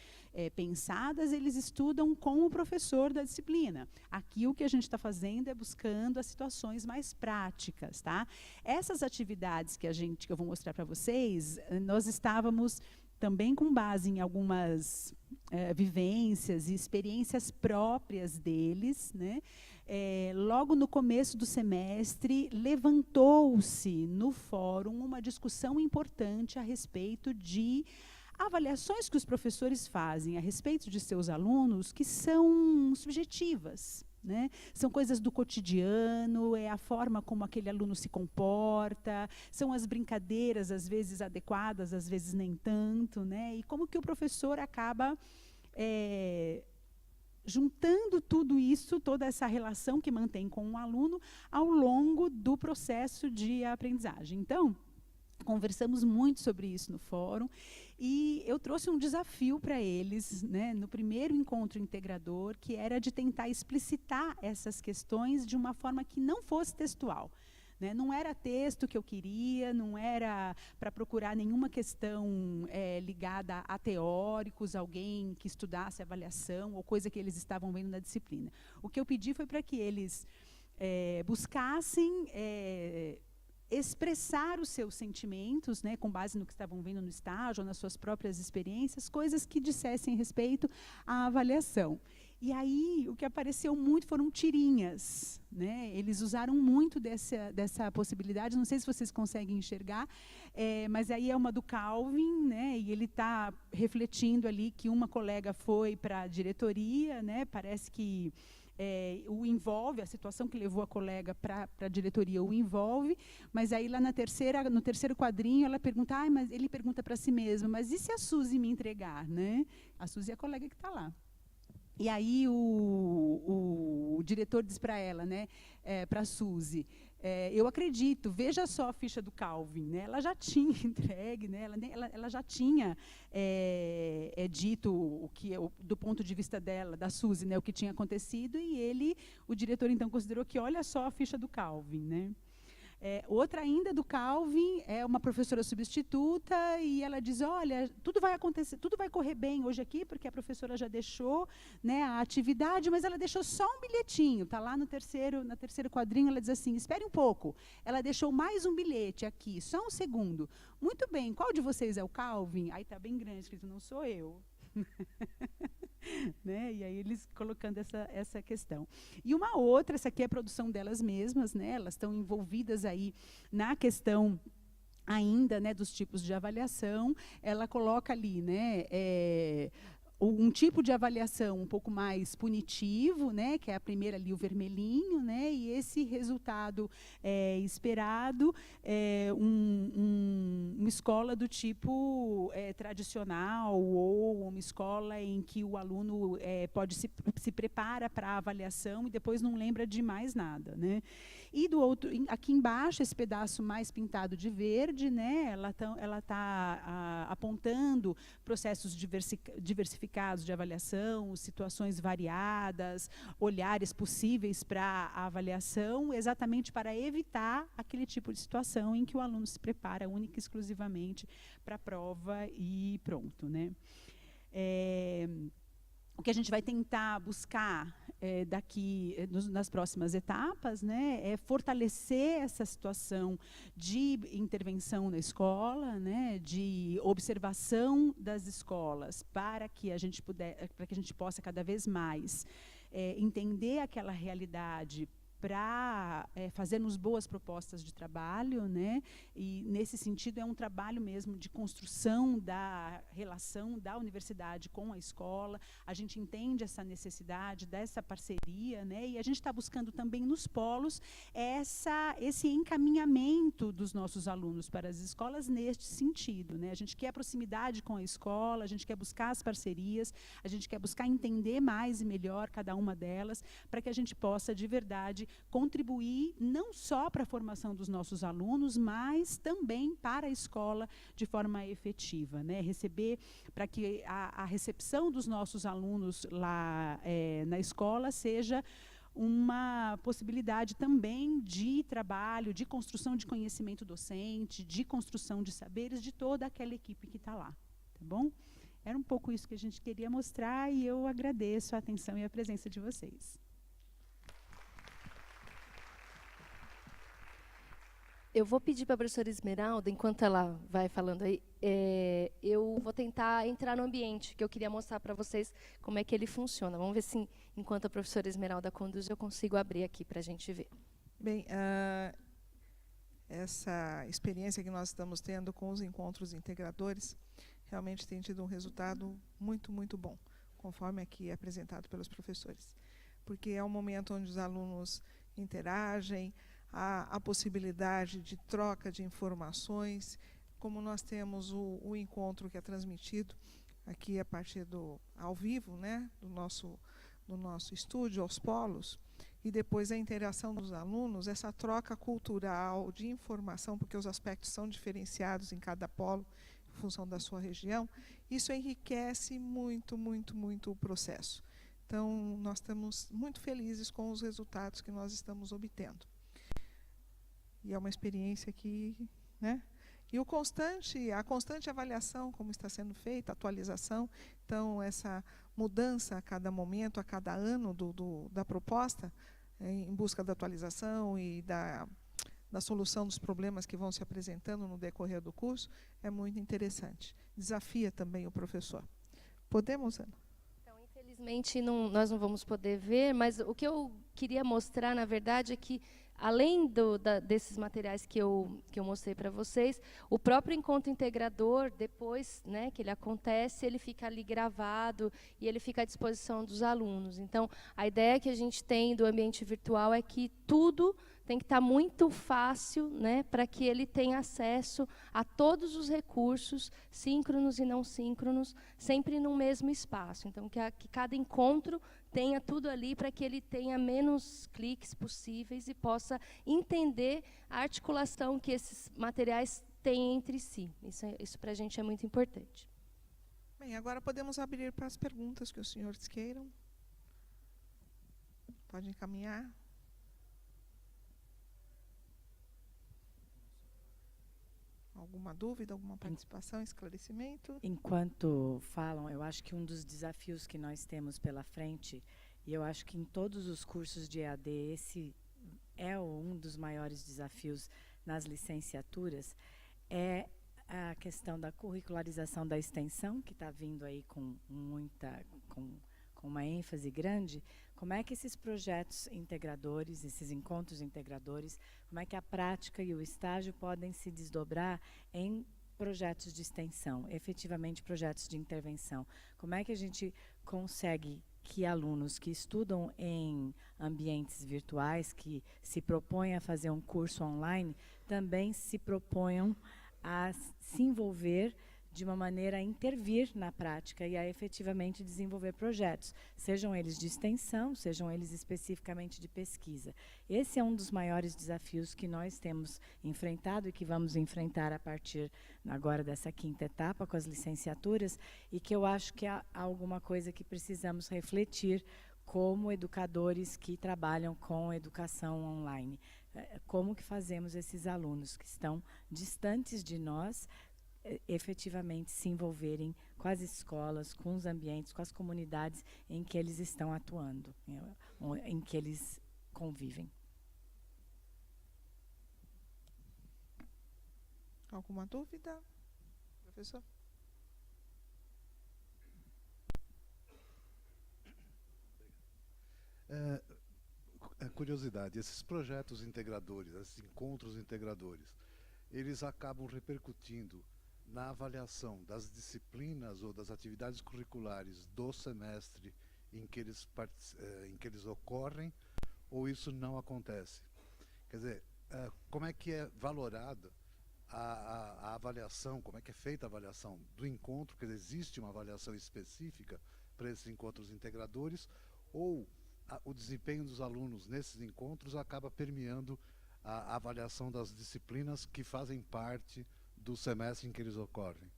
pensadas, eles estudam com o professor da disciplina. Aqui o que a gente está fazendo é buscando as situações mais práticas, tá? Essas atividades que eu vou mostrar para vocês, nós estávamos também com base em algumas vivências e experiências próprias deles, né? Logo no começo do semestre, levantou-se no fórum uma discussão importante a respeito de avaliações que os professores fazem a respeito de seus alunos que são subjetivas, né? São coisas do cotidiano, é a forma como aquele aluno se comporta, são as brincadeiras, às vezes adequadas, às vezes nem tanto, né? E como que o professor acaba juntando tudo isso, toda essa relação que mantém com o aluno ao longo do processo de aprendizagem. Então, conversamos muito sobre isso no fórum e eu trouxe um desafio para eles, né, no primeiro encontro integrador, que era de tentar explicitar essas questões de uma forma que não fosse textual. Né? Não era texto que eu queria, não era para procurar nenhuma questão ligada a teóricos, alguém que estudasse avaliação ou coisa que eles estavam vendo na disciplina. O que eu pedi foi para que eles buscassem expressar os seus sentimentos, né, com base no que estavam vendo no estágio, ou nas suas próprias experiências, coisas que dissessem respeito à avaliação. E aí, o que apareceu muito foram tirinhas, né? Eles usaram muito dessa possibilidade, não sei se vocês conseguem enxergar, mas aí é uma do Calvin, né? E ele está refletindo ali que uma colega foi para a diretoria, né? Parece que o envolve, a situação que levou a colega para a diretoria o envolve, mas aí lá no terceiro quadrinho ela pergunta, mas ele pergunta para si mesmo, mas e se a Suzy me entregar, né? A Suzy é a colega que está lá. E aí o diretor diz para ela, né, para a Suzy, eu acredito, veja só a ficha do Calvin, né? Ela já tinha entregue, né? Ela já tinha dito o que, do ponto de vista dela, da Suzy, né, o que tinha acontecido, e o diretor então considerou que olha só a ficha do Calvin, né? Outra ainda do Calvin é uma professora substituta e ela diz, olha, tudo vai acontecer, tudo vai correr bem hoje aqui, porque a professora já deixou, né, a atividade, mas ela deixou só um bilhetinho, está lá no terceiro quadrinho, ela diz assim, espere um pouco, ela deixou mais um bilhete aqui, só um segundo. Muito bem, qual de vocês é o Calvin? Aí está bem grande, escrito, não sou eu. Né? E aí eles colocando essa questão. E uma outra, essa aqui é a produção delas mesmas, né? Elas estão envolvidas aí na questão ainda, né, dos tipos de avaliação. Ela coloca ali, né, um tipo de avaliação um pouco mais punitivo, né, que é a primeira ali, o vermelhinho, né, e esse resultado esperado, uma escola do tipo tradicional ou uma escola em que o aluno se prepara para a avaliação e depois não lembra de mais nada, né. E do outro, aqui embaixo, esse pedaço mais pintado de verde, né, ela tá apontando processos diversificados de avaliação, situações variadas, olhares possíveis para a avaliação, exatamente para evitar aquele tipo de situação em que o aluno se prepara única e exclusivamente para a prova e pronto, né? O que a gente vai tentar buscar nas próximas etapas, né, é fortalecer essa situação de intervenção na escola, né, de observação das escolas, para que a gente possa cada vez mais entender aquela realidade, para fazermos boas propostas de trabalho, né? E, nesse sentido, é um trabalho mesmo de construção da relação da universidade com a escola. A gente entende essa necessidade dessa parceria, né? E a gente está buscando também nos polos esse encaminhamento dos nossos alunos para as escolas neste sentido, né? A gente quer proximidade com a escola, a gente quer buscar as parcerias, a gente quer buscar entender mais e melhor cada uma delas, para que a gente possa, de verdade, contribuir não só para a formação dos nossos alunos, mas também para a escola de forma efetiva, né? Para que a recepção dos nossos alunos lá na escola seja uma possibilidade também de trabalho, de construção de conhecimento docente, de construção de saberes de toda aquela equipe que está lá, tá bom? Era um pouco isso que a gente queria mostrar e eu agradeço a atenção e a presença de vocês. Eu vou pedir para a professora Esmeralda, enquanto ela vai falando aí, eu vou tentar entrar no ambiente, que eu queria mostrar para vocês como é que ele funciona. Vamos ver se, enquanto a professora Esmeralda conduz, eu consigo abrir aqui para a gente ver. Bem, essa experiência que nós estamos tendo com os encontros integradores realmente tem tido um resultado muito, muito bom, conforme aqui é apresentado pelos professores. Porque é um momento onde os alunos interagem, há a possibilidade de troca de informações, como nós temos o encontro que é transmitido aqui a partir ao vivo, né, do nosso estúdio, aos polos, e depois a interação dos alunos, essa troca cultural de informação, porque os aspectos são diferenciados em cada polo, em função da sua região, isso enriquece muito, muito, muito o processo. Então, nós estamos muito felizes com os resultados que nós estamos obtendo. E é uma experiência que, né? E a constante avaliação, como está sendo feita, atualização. Então, essa mudança a cada momento, a cada ano da proposta, em busca da atualização e da solução dos problemas que vão se apresentando no decorrer do curso, é muito interessante. Desafia também o professor. Podemos, Ana? Então, infelizmente, nós não vamos poder ver, mas o que eu queria mostrar, na verdade, é que, além desses materiais que eu mostrei para vocês, o próprio encontro integrador, depois, né, que ele acontece, ele fica ali gravado e ele fica à disposição dos alunos. Então, a ideia que a gente tem do ambiente virtual é que tudo tem que estar muito fácil, né, para que ele tenha acesso a todos os recursos, síncronos e não síncronos, sempre no mesmo espaço. Então, que cada encontro tenha tudo ali para que ele tenha menos cliques possíveis e possa entender a articulação que esses materiais têm entre si. Isso para a gente é muito importante. Bem, agora podemos abrir para as perguntas que os senhores queiram. Pode encaminhar. Alguma dúvida, alguma participação, esclarecimento? Enquanto falam, eu acho que um dos desafios que nós temos pela frente, e eu acho que em todos os cursos de EAD, esse é um dos maiores desafios nas licenciaturas, é a questão da curricularização da extensão, que está vindo aí com uma ênfase grande. Como é que esses projetos integradores, esses encontros integradores, como é que a prática e o estágio podem se desdobrar em projetos de extensão, efetivamente projetos de intervenção? Como é que a gente consegue que alunos que estudam em ambientes virtuais, que se propõem a fazer um curso online, também se proponham a se envolver de uma maneira a intervir na prática e a efetivamente desenvolver projetos, sejam eles de extensão, sejam eles especificamente de pesquisa. Esse é um dos maiores desafios que nós temos enfrentado e que vamos enfrentar a partir agora dessa 5ª etapa com as licenciaturas, e que eu acho que há alguma coisa que precisamos refletir como educadores que trabalham com educação online. Como que fazemos esses alunos que estão distantes de nós efetivamente se envolverem com as escolas, com os ambientes, com as comunidades em que eles estão atuando, em que eles convivem. Alguma dúvida, professor? Curiosidade, esses projetos integradores, esses encontros integradores, eles acabam repercutindo na avaliação das disciplinas ou das atividades curriculares do semestre em que eles ocorrem, ou isso não acontece? Quer dizer, como é que é valorada a avaliação, como é que é feita a avaliação do encontro? Quer dizer, existe uma avaliação específica para esses encontros integradores, ou o desempenho dos alunos nesses encontros acaba permeando a avaliação das disciplinas que fazem parte do semestre em que eles ocorrem?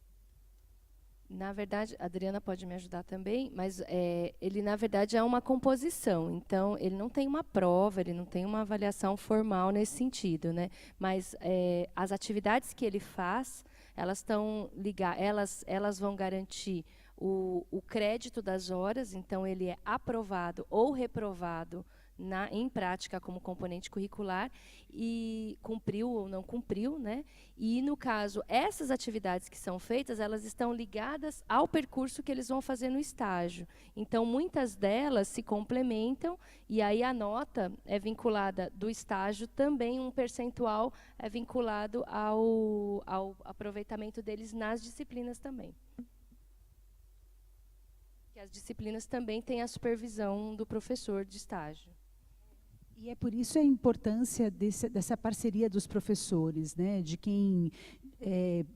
Na verdade, a Adriana pode me ajudar também, mas ele, na verdade, é uma composição. Então, ele não tem uma prova, ele não tem uma avaliação formal nesse sentido, né? Mas as atividades que ele faz, elas estão ligadas, elas vão garantir o crédito das horas, então ele é aprovado ou reprovado em prática como componente curricular, e cumpriu ou não cumpriu, né? E, no caso, essas atividades que são feitas, elas estão ligadas ao percurso que eles vão fazer no estágio. Então, muitas delas se complementam, e aí a nota é vinculada do estágio, também um percentual é vinculado ao aproveitamento deles nas disciplinas também. Que as disciplinas também têm a supervisão do professor de estágio. E é por isso a importância dessa parceria dos professores, né, de quem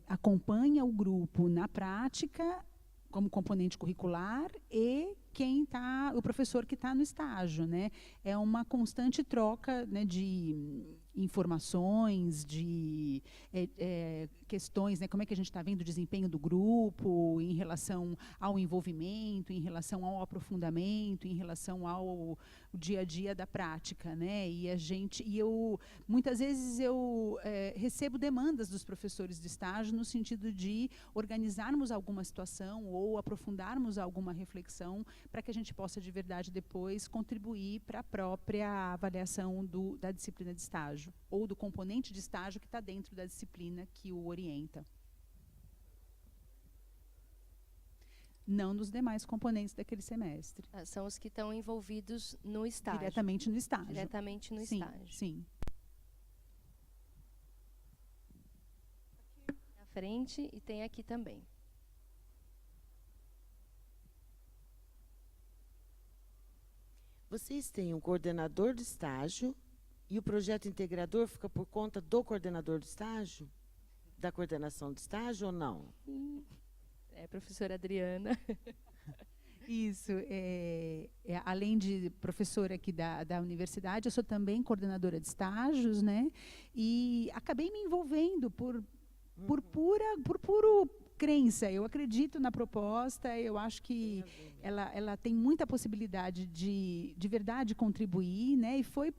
acompanha o grupo na prática, como componente curricular, e o professor que está no estágio, né? É uma constante troca, né, de informações, de questões, né, como é que a gente está vendo o desempenho do grupo em relação ao envolvimento, em relação ao aprofundamento, em relação ao dia a dia da prática, né? Muitas vezes eu recebo demandas dos professores de estágio no sentido de organizarmos alguma situação ou aprofundarmos alguma reflexão para que a gente possa de verdade depois contribuir para a própria avaliação da disciplina de estágio ou do componente de estágio que está dentro da disciplina que o orienta. Não nos demais componentes daquele semestre. São os que estão envolvidos no estágio. Diretamente no estágio. Diretamente no estágio. Sim. Aqui na frente e tem aqui também. Vocês têm um coordenador de estágio e o projeto integrador fica por conta do coordenador de estágio? Da coordenação de estágio ou não? Professora Adriana. Isso. Além de professora aqui da universidade, eu sou também coordenadora de estágios, né? E acabei me envolvendo por puro crença. Eu acredito na proposta, eu acho que ela tem muita possibilidade de verdade contribuir, né? E foi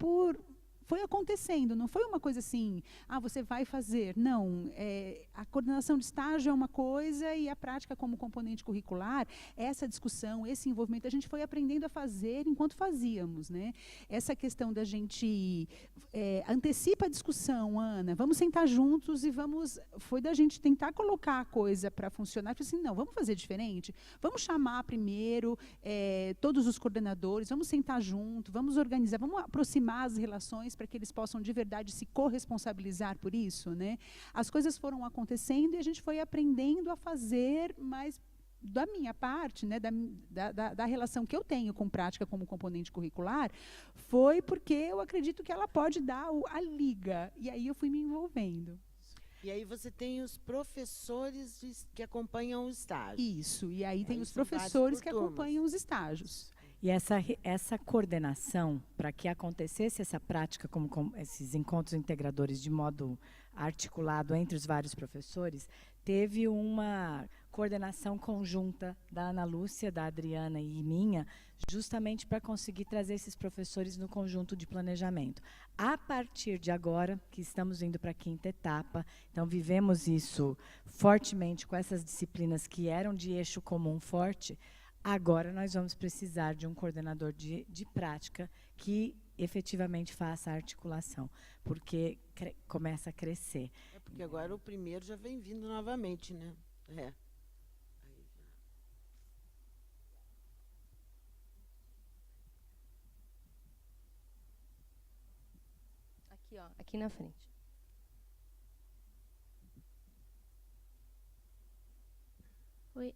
acontecendo, não foi uma coisa assim, você vai fazer. Não, a coordenação de estágio é uma coisa e a prática como componente curricular, essa discussão, esse envolvimento, a gente foi aprendendo a fazer enquanto fazíamos, né? Essa questão da gente antecipa a discussão, Ana, vamos sentar juntos e foi da gente tentar colocar a coisa para funcionar, assim, não, vamos fazer diferente, vamos chamar primeiro todos os coordenadores, vamos sentar junto, vamos organizar, vamos aproximar as relações para que eles possam de verdade se corresponsabilizar por isso, né? As coisas foram acontecendo e a gente foi aprendendo a fazer, mas da minha parte, né, da relação que eu tenho com prática como componente curricular, foi porque eu acredito que ela pode dar a liga, e aí eu fui me envolvendo. E aí você tem os professores que acompanham o estágio. Isso, e aí tem Aí os são vários professores por que turmas. acompanham os estágios. E essa coordenação, para que acontecesse essa prática, como esses encontros integradores de modo articulado entre os vários professores, teve uma coordenação conjunta da Ana Lúcia, da Adriana e minha, justamente para conseguir trazer esses professores no conjunto de planejamento. A partir de agora, que estamos indo para a 5ª etapa, então vivemos isso fortemente com essas disciplinas que eram de eixo comum forte. Agora nós vamos precisar de um coordenador de prática que efetivamente faça a articulação, porque começa a crescer. É porque agora o primeiro já vem vindo novamente, né? É. Aqui, ó, aqui na frente. Oi,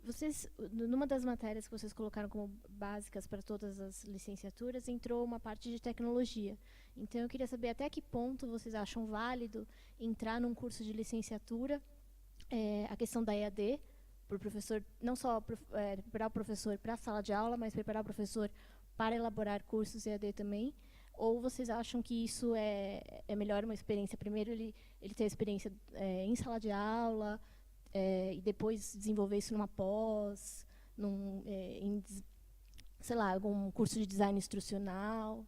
vocês, numa das matérias que vocês colocaram como básicas para todas as licenciaturas, entrou uma parte de tecnologia. Então, eu queria saber até que ponto vocês acham válido entrar num curso de licenciatura, a questão da EAD, para o professor, não só preparar o professor para a sala de aula, mas preparar o professor para elaborar cursos EAD também. Ou vocês acham que isso é melhor uma experiência? Primeiro, ele ter a experiência em sala de aula, e depois desenvolver isso numa pós, sei lá, algum curso de design instrucional.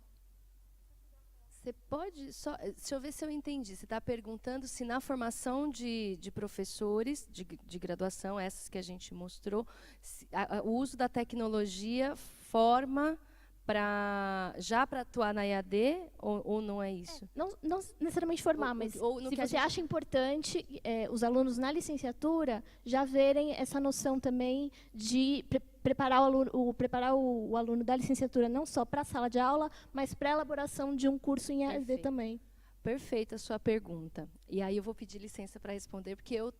Você pode só, deixa eu ver se eu entendi. Você está perguntando se na formação de professores de graduação, essas que a gente mostrou, o uso da tecnologia forma já para atuar na EAD ou não é isso? Não necessariamente formar, mas se você acha importante os alunos na licenciatura já verem essa noção também de preparar o aluno da licenciatura não só para a sala de aula, mas para a elaboração de um curso em EAD Perfeito. também. Perfeita a sua pergunta. E aí eu vou pedir licença para responder, porque eu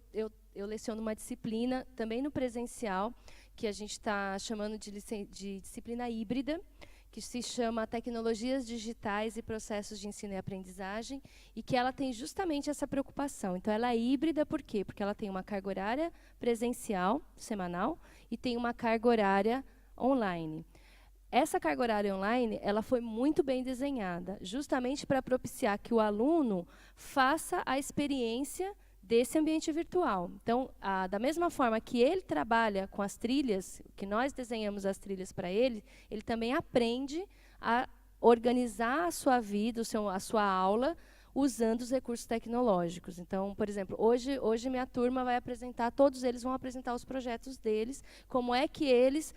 leciono uma disciplina, também no presencial, que a gente está chamando de disciplina híbrida, que se chama Tecnologias Digitais e Processos de Ensino e Aprendizagem, e que ela tem justamente essa preocupação. Então, ela é híbrida, por quê? Porque ela tem uma carga horária presencial, semanal, e tem uma carga horária online. Essa carga horária online, ela foi muito bem desenhada, justamente para propiciar que o aluno faça a experiência desse ambiente virtual. Então, da mesma forma que ele trabalha com as trilhas, que nós desenhamos as trilhas para ele, ele também aprende a organizar a sua vida, a sua aula, usando os recursos tecnológicos. Então, por exemplo, hoje minha turma vai apresentar, todos eles vão apresentar os projetos deles, como é que eles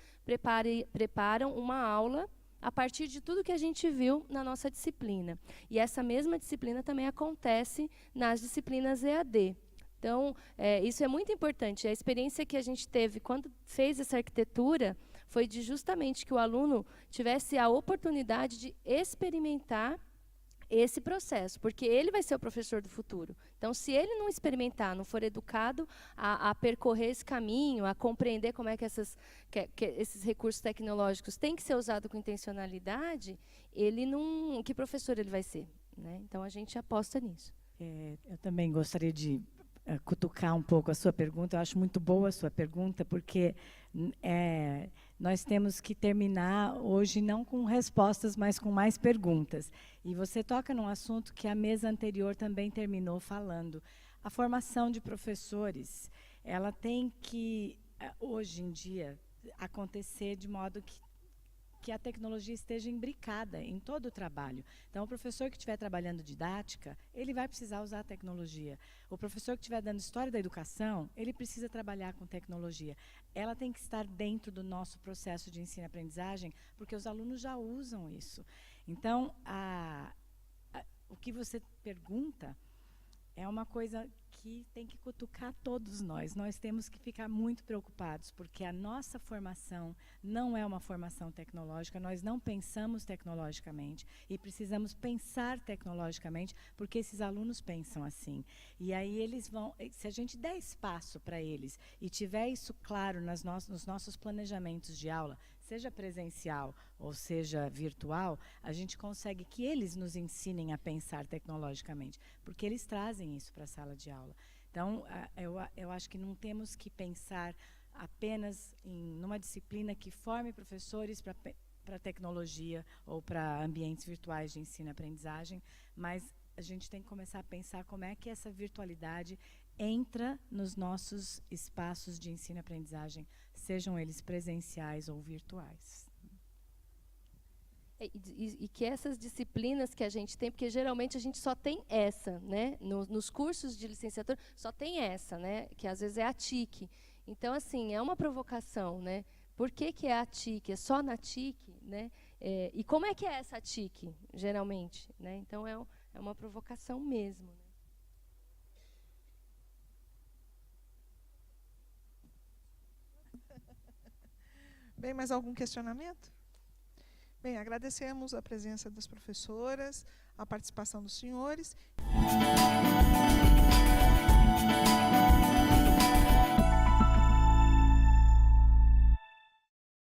preparam uma aula a partir de tudo que a gente viu na nossa disciplina. E essa mesma disciplina também acontece nas disciplinas EAD. Então, isso é muito importante. A experiência que a gente teve quando fez essa arquitetura foi de justamente que o aluno tivesse a oportunidade de experimentar esse processo, porque ele vai ser o professor do futuro. Então, se ele não experimentar, não for educado a percorrer esse caminho, a compreender como é que esses recursos tecnológicos têm que ser usados com intencionalidade, que professor ele vai ser, né? Então, a gente aposta nisso. Eu também gostaria de cutucar um pouco a sua pergunta. Eu acho muito boa a sua pergunta, porque nós temos que terminar hoje não com respostas, mas com mais perguntas. E você toca num assunto que a mesa anterior também terminou falando. A formação de professores, ela tem que, hoje em dia, acontecer de modo que a tecnologia esteja imbricada em todo o trabalho. Então, o professor que estiver trabalhando didática, ele vai precisar usar a tecnologia. O professor que estiver dando história da educação, ele precisa trabalhar com tecnologia. Ela tem que estar dentro do nosso processo de ensino e aprendizagem, porque os alunos já usam isso. Então, o que você pergunta é uma coisa que tem que cutucar todos nós. Nós temos que ficar muito preocupados, porque a nossa formação não é uma formação tecnológica, nós não pensamos tecnologicamente e precisamos pensar tecnologicamente, porque esses alunos pensam assim. E aí eles vão, se a gente der espaço para eles e tiver isso claro nos nossos planejamentos de aula, seja presencial ou seja virtual, a gente consegue que eles nos ensinem a pensar tecnologicamente, porque eles trazem isso para a sala de aula. Então, eu acho que não temos que pensar apenas numa disciplina que forme professores para tecnologia ou para ambientes virtuais de ensino e aprendizagem, mas a gente tem que começar a pensar como é que essa virtualidade entra nos nossos espaços de ensino e aprendizagem, sejam eles presenciais ou virtuais. E que essas disciplinas que a gente tem, porque geralmente a gente só tem essa, né? Nos cursos de licenciatura só tem essa, né? Que às vezes é a TIC. Então, assim, é uma provocação, né? Por que é a TIC? É só na TIC, né? E como é que é essa TIC, geralmente, né? Então, é uma provocação mesmo. Né? Bem, mais algum questionamento? Bem, agradecemos a presença das professoras, a participação dos senhores.